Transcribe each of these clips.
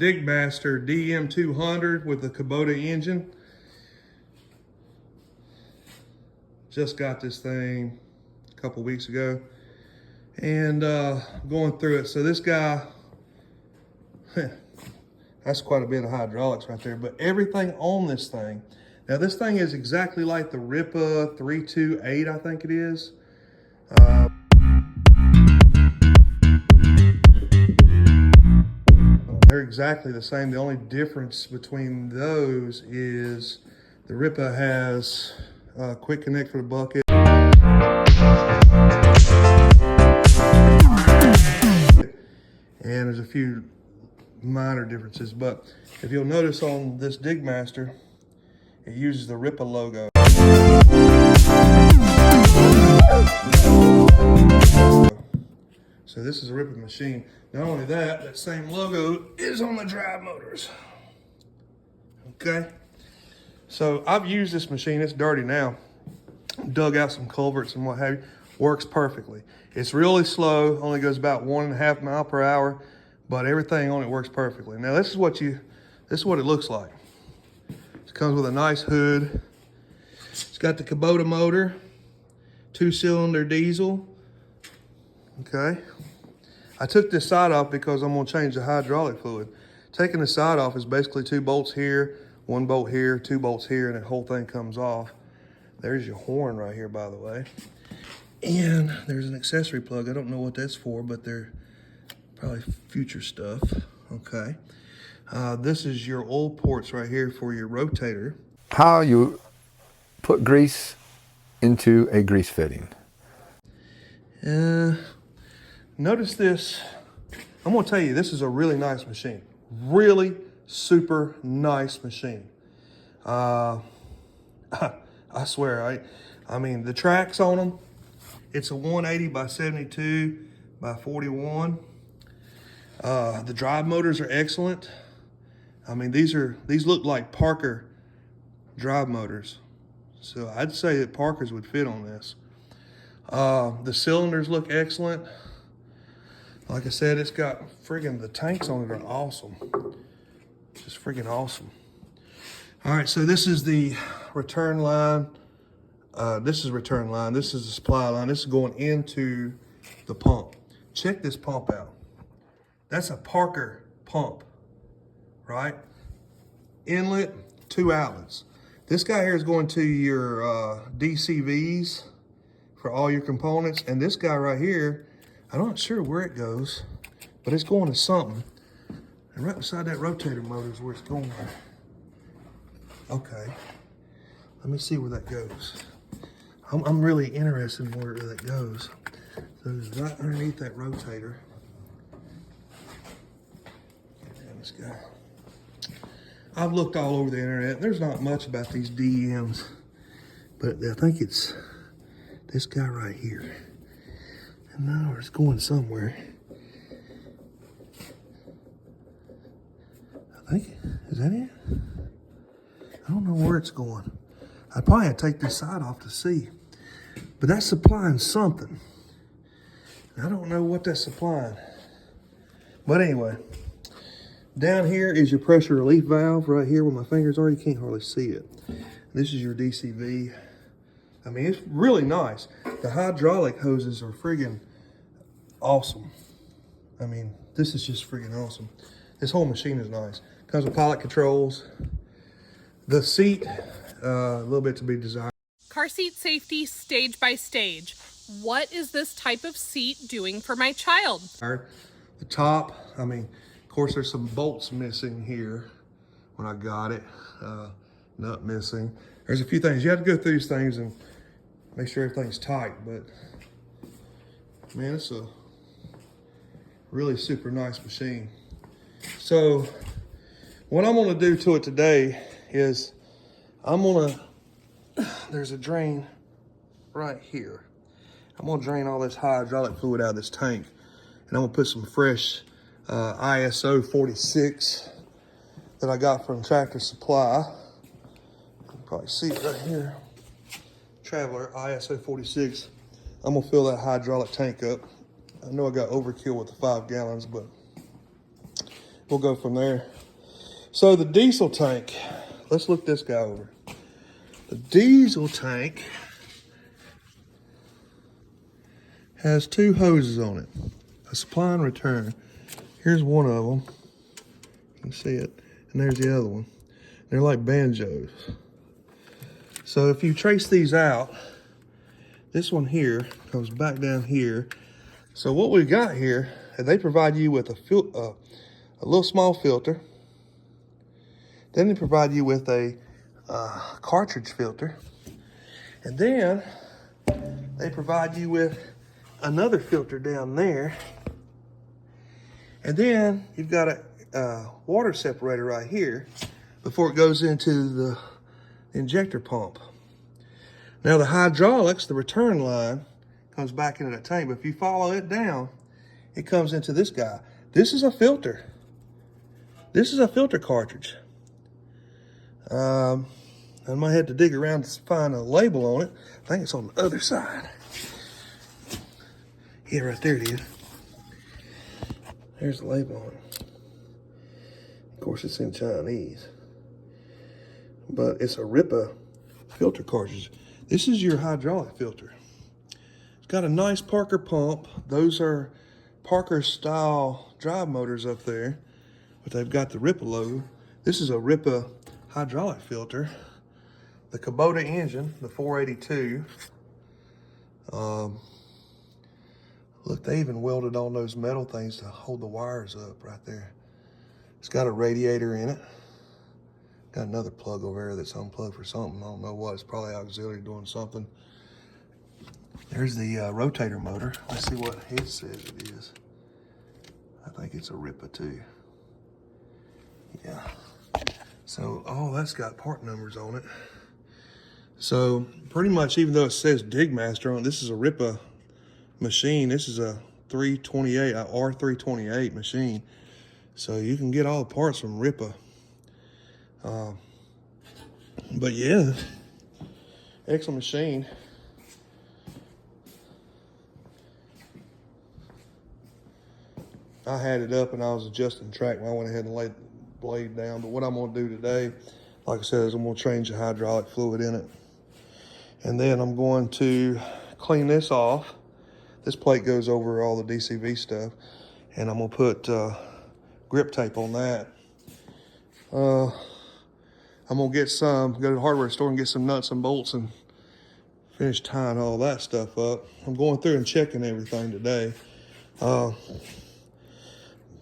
DigMaster DM 200 with the Kubota engine. Just got this thing a couple weeks ago and going through it. So this guy, that's quite a bit of hydraulics right there, but everything on this thing. Now this thing is exactly like the Rippa 328, I think it is. They're exactly the same. The only difference between those is the Rippa has a quick connect for the bucket. And there's a few minor differences, but if you'll notice on this DigMaster, it uses the Rippa logo. So this is a Rippa machine. Not only that, that same logo is on the drive motors. Okay. So I've used this machine, it's dirty now. Dug out some culverts and what have you. Works perfectly. It's really slow, only goes about 1.5 miles per hour, but everything on it works perfectly. Now this is what it looks like. It comes with a nice hood. It's got the Kubota motor, 2-cylinder diesel. Okay. I took this side off because I'm gonna change the hydraulic fluid. Taking the side off is basically 2 bolts here, 1 bolt here, 2 bolts here, and the whole thing comes off. There's your horn right here, by the way. And there's an accessory plug. I don't know what that's for, but they're probably future stuff. Okay. This is your oil ports right here for your rotator. How you put grease into a grease fitting. Notice this. I'm gonna tell you, this is a really nice machine. Really super nice machine. I swear, I mean, the tracks on them, it's a 180 by 72 by 41. The drive motors are excellent. I mean, these look like Parker drive motors. So I'd say that Parkers would fit on this. The cylinders look excellent. Like I said, it's got friggin' the tanks on it are awesome. Just friggin' awesome. All right, so this is the return line. This is return line. This is the supply line. This is going into the pump. Check this pump out. That's a Parker pump, right? Inlet, 2 outlets. This guy here is going to your DCVs for all your components. And this guy right here, I'm not sure where it goes, but it's going to something. And right beside that rotator motor is where it's going. Okay, let me see where that goes. I'm really interested in where that goes. So it's right underneath that rotator. Damn this guy. I've looked all over the internet. There's not much about these DMs, but I think it's this guy right here. And now it's going somewhere. I think, is that it? I don't know where it's going. I'd probably have to take this side off to see. But that's supplying something. I don't know what that's supplying. But anyway, down here is your pressure relief valve right here where my fingers are. You can't hardly see it. This is your DCV. I mean, it's really nice. The hydraulic hoses are friggin' awesome. I mean, this is just friggin' awesome. This whole machine is nice. Comes with pilot controls. The seat, a little bit to be desired. Car seat safety stage by stage. What is this type of seat doing for my child? The top, I mean, of course there's some bolts missing here when I got it. Nut missing. There's a few things. You have to go through these things and make sure everything's tight, but man, it's a really super nice machine. So what I'm gonna do to it today is there's a drain right here. I'm gonna drain all this hydraulic fluid out of this tank, and I'm gonna put some fresh ISO 46 that I got from Tractor Supply. You can probably see it right here. Traveler ISO 46. I'm gonna fill that hydraulic tank up. I know I got overkill with the 5 gallons, but we'll go from there. So the diesel tank, let's look this guy over. The diesel tank has 2 hoses on it, a supply and return. Here's one of them, you can see it, and there's the other one. They're like banjos. So if you trace these out, this one here comes back down here. So what we got here, they provide you with a little small filter. Then they provide you with a cartridge filter. And then they provide you with another filter down there. And then you've got a water separator right here before it goes into the injector pump. Now the hydraulics, the return line, comes back into that tank, but if you follow it down, it comes into this guy. This is a filter. This is a filter cartridge. I might have to dig around to find a label on it. I think it's on the other side. Yeah, right there it is. There's the label on it. Of course, it's in Chinese. But it's a Rippa filter cartridge. This is your hydraulic filter. It's got a nice Parker pump. Those are Parker style drive motors up there, but they've got the Rippa logo. This is a Rippa hydraulic filter. The Kubota engine, the 482. Look, they even welded on those metal things to hold the wires up right there. It's got a radiator in it. Got another plug over there that's unplugged for something. I don't know what. It's probably auxiliary doing something. There's the rotator motor. Let's see what his says it is. I think it's a Rippa too. Yeah. So, oh, that's got part numbers on it. So, pretty much, even though it says DigMaster on it, this is a Rippa machine. This is a 328, a R328 machine. So, you can get all the parts from Rippa. But yeah, excellent machine. I had it up and I was adjusting track when I went ahead and laid the blade down. But what I'm gonna do today, like I said, is I'm gonna change the hydraulic fluid in it. And then I'm going to clean this off. This plate goes over all the DCV stuff. And I'm gonna put grip tape on that. I'm gonna go to the hardware store and get some nuts and bolts and finish tying all that stuff up. I'm going through and checking everything today.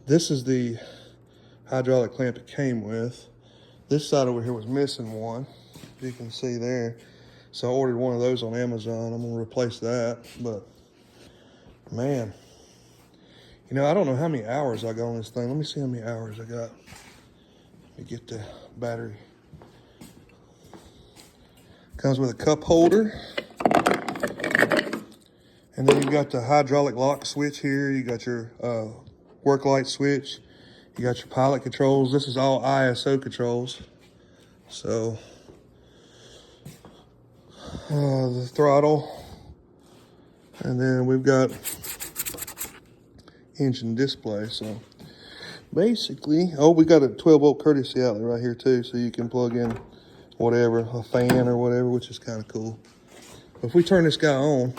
This is the hydraulic clamp it came with. This side over here was missing one, you can see there. So I ordered one of those on Amazon. I'm gonna replace that, but man, you know, I don't know how many hours I got on this thing. Let me see how many hours I got. Let me get the battery. Comes with a cup holder. And then you've got the hydraulic lock switch here. You got your work light switch. You got your pilot controls. This is all ISO controls. So, the throttle. And then we've got engine display. So, basically, oh, we got a 12-volt courtesy outlet right here too. So you can plug in whatever, a fan or whatever, which is kind of cool. But if we turn this guy on,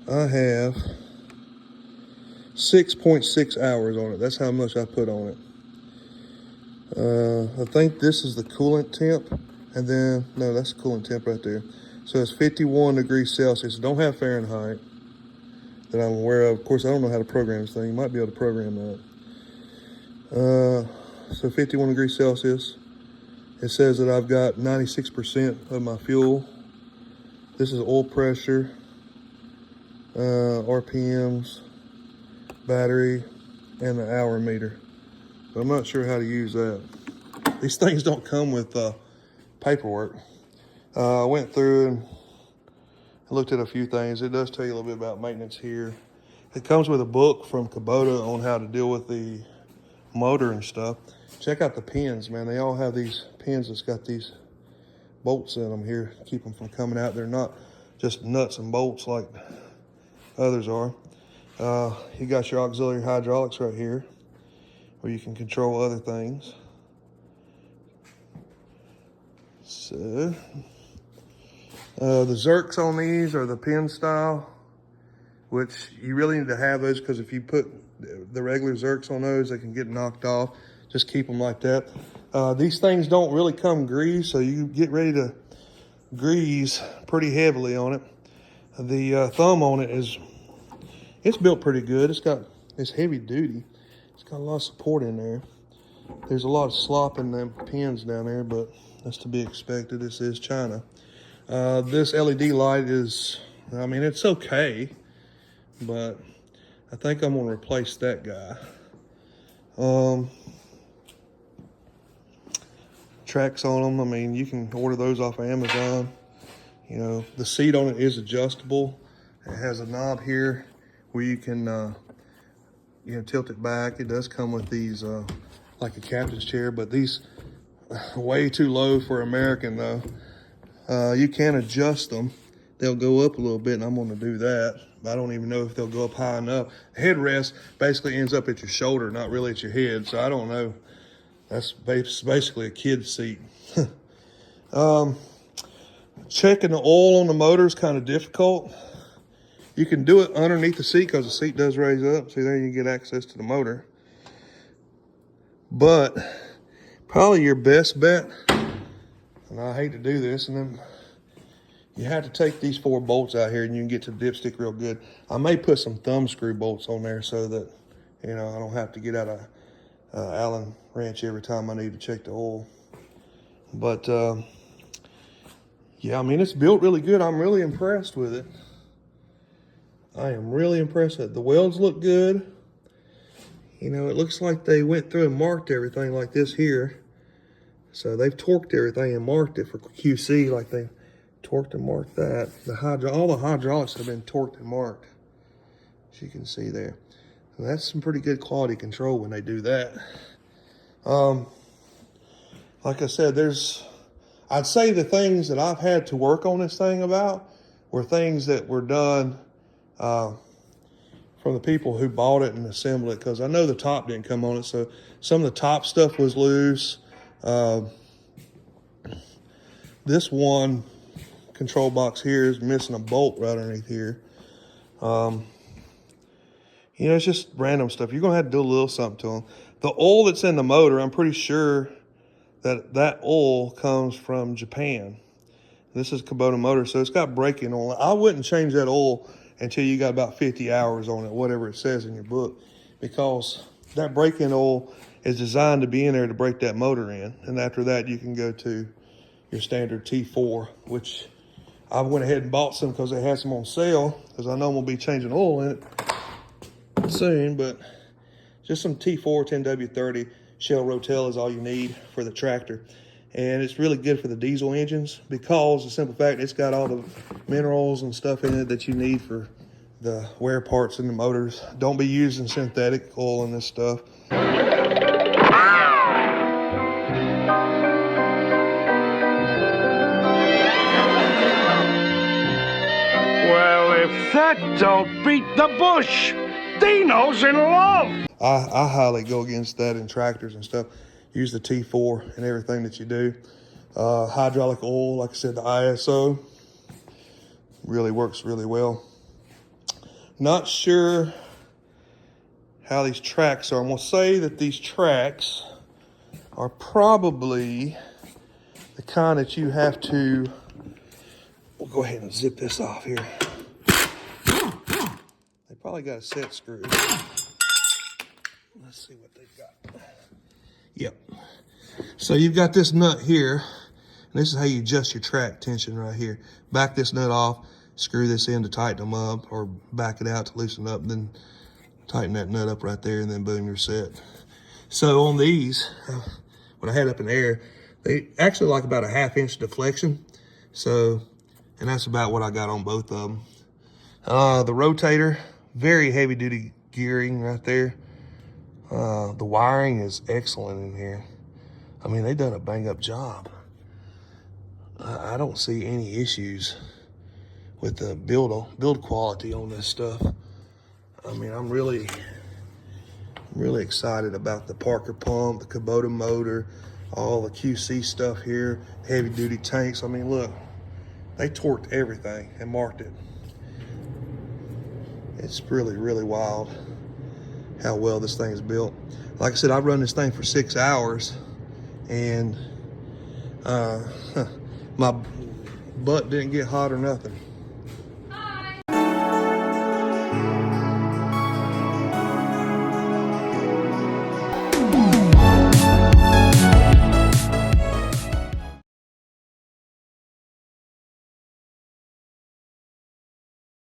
I have 6.6 hours on it. That's how much I put on it. I think this is the coolant temp, and then, no, that's the coolant temp right there. So it's 51 degrees Celsius. Don't have Fahrenheit that I'm aware of. Of course, I don't know how to program this thing. You might be able to program that. So 51 degrees Celsius. It says that I've got 96% of my fuel. This is oil pressure, RPMs, battery, and the hour meter. But I'm not sure how to use that. These things don't come with paperwork. I went through and looked at a few things. It does tell you a little bit about maintenance here. It comes with a book from Kubota on how to deal with the motor and stuff. Check out the pins, man. They all have these pins that's got these bolts in them here to keep them from coming out. They're not just nuts and bolts like others are. You got your auxiliary hydraulics right here. where you can control other things. So, the Zerks on these are the pin style, which you really need to have those because if you put the regular Zerks on those, they can get knocked off. Just keep them like that. These things don't really come greased, so you get ready to grease pretty heavily on it. The thumb on it it's built pretty good. It's heavy duty. It's got a lot of support in there. There's a lot of slop in them pins down there, but that's to be expected. This is China. This LED light is, I mean, it's okay, but I think I'm gonna replace that guy. Tracks on them, I mean, you can order those off of Amazon. You know, the seat on it is adjustable. It has a knob here where you can, you know, tilt it back. It does come with these, like a captain's chair, but these are way too low for American though. You can adjust them. They'll go up a little bit, and I'm gonna do that. I don't even know if they'll go up high enough. Headrest basically ends up at your shoulder, not really at your head, so I don't know. That's basically a kid's seat. Checking the oil on the motor is kind of difficult. You can do it underneath the seat because the seat does raise up. See there, you get access to the motor. But probably your best bet, and I hate to do this, and then you have to take these 4 bolts out here and you can get to the dipstick real good. I may put some thumb screw bolts on there so that, you know, I don't have to get out a Allen wrench every time I need to check the oil. But yeah, I mean, it's built really good. I'm really impressed with it. I am really impressed with it. The welds look good. You know, it looks like they went through and marked everything like this here. So they've torqued everything and marked it for QC, like they torqued and marked that. All the hydraulics have been torqued and marked, as you can see there. And that's some pretty good quality control when they do that. Like I said, I'd say the things that I've had to work on this thing about were things that were done from the people who bought it and assembled it, because I know the top didn't come on it, so some of the top stuff was loose. This one control box here is missing a bolt right underneath here. You know, it's just random stuff. You're gonna have to do a little something to them. The oil that's in the motor, I'm pretty sure that oil comes from Japan. This is Kubota motor, so it's got braking oil. I wouldn't change that oil until you got about 50 hours on it, whatever it says in your book, because that braking oil is designed to be in there to break that motor in. And after that, you can go to your standard T4, which I went ahead and bought some because they had some on sale, because I know I'm gonna be changing oil in it soon. But just some T4 10W30 Shell Rotel is all you need for the tractor. And it's really good for the diesel engines because the simple fact it's got all the minerals and stuff in it that you need for the wear parts in the motors. Don't be using synthetic oil in this stuff. Well, if that don't beat the bush, Dino's in love. I highly go against that in tractors and stuff. Use the T4 in everything that you do. Hydraulic oil, like I said, the ISO really works really well. Not sure how these tracks are. I'm gonna say that these tracks are probably the kind that you have to, we'll go ahead and zip this off here. They probably got a set screw. Let's see what they've got. Yep. So you've got this nut here, and this is how you adjust your track tension right here. Back this nut off, screw this in to tighten them up, or back it out to loosen up, then tighten that nut up right there, and then boom, you're set. So on these, when I had up in the air, they actually like about a 1/2 inch deflection. So, and that's about what I got on both of them. The rotator, very heavy duty gearing right there. The wiring is excellent in here. I mean, they've done a bang up job. I don't see any issues with the build quality on this stuff. I mean, I'm really really excited about the Parker pump, the Kubota motor, all the QC stuff here, heavy duty tanks. I mean, look, they torqued everything and marked it. It's really, really wild how well this thing is built. Like I said, I run this thing for 6 hours, and my butt didn't get hot or nothing.